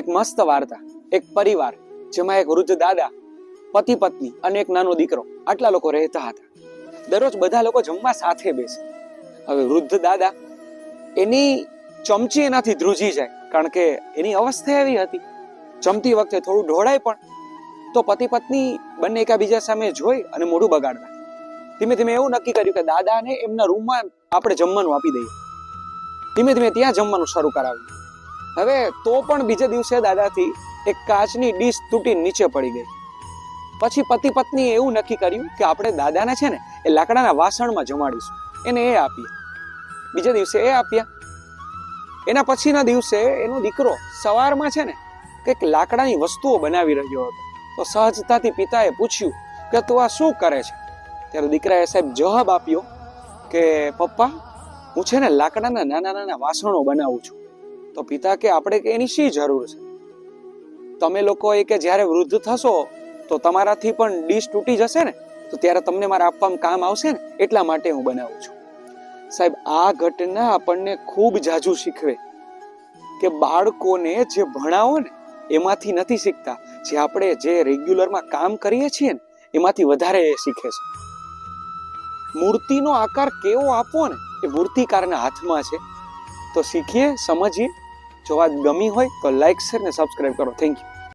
એક મસ્ત વાર્તા, એક પરિવાર જેમાં એક વૃદ્ધ દાદા, પતિ પત્ની અને એક નાનો દીકરો, આટલા લોકો રહેતા હતા. દરરોજ બધા લોકો જમવા સાથે બેસે. હવે વૃદ્ધ દાદા, એની ચમચી એનાથી ધ્રુજી જાય, કારણ કે એની અવસ્થા એવી હતી. જમતી વખતે થોડું ઢોળાય પણ તો પતિ પત્ની બંને એકાબીજા સામે જોઈ અને મોઢું બગાડતા. ધીમે ધીમે એવું નક્કી કર્યું કે દાદાને એમના રૂમમાં આપણે જમવાનું આપી દઈએ. ધીમે ધીમે ત્યાં જમવાનું શરૂ કરાવ્યું. હવે તો પણ બીજે દિવસે દાદાથી એક કાચની ડીશ તૂટીને નીચે પડી ગઈ. પછી પતિ પત્નીએ એવું નક્કી કર્યું કે આપણે દાદાને છે ને એ લાકડાના વાસણમાં જમાડીશું, એને એ આપીએ. બીજે દિવસે એ આપ્યા. એના પછીના દિવસે એનો દીકરો સવારમાં છે ને કંઈક લાકડાની વસ્તુઓ બનાવી રહ્યો હતો. તો સહજતાથી પિતાએ પૂછ્યું કે તું આ શું કરે છે? ત્યારે દીકરાએ સાહેબ જવાબ આપ્યો કે પપ્પા, હું છે ને લાકડાના નાના નાના વાસણો બનાવું છું. તો પિતા કે આપણે કે એની શી જરૂર છે? તમે લોકો એ કે જ્યારે વૃદ્ધ થશો તો તમારાથી પણ ડીશ તૂટી જશે ને, તો ત્યારે તમને મારા આપવામાં કામ આવશે ને, એટલા માટે હું બનાવું છું. સાહેબ, આ ઘટના આપણને ખૂબ જાજુ શીખવે કે બાળકોને જે ભણાવો ને એમાંથી નથી શીખતા, જે આપણે જે રેગ્યુલરમાં કામ કરીએ છીએ ને એમાંથી વધારે એ શીખે છે. મૂર્તિનો આકાર કેવો આપવો ને એ મૂર્તિકારના હાથમાં છે. તો શીખીએ, સમજીએ. જો વાત ગમી હોય તો લાઈક, શેર ને સબસ્ક્રાઇબ કરો. Thank you.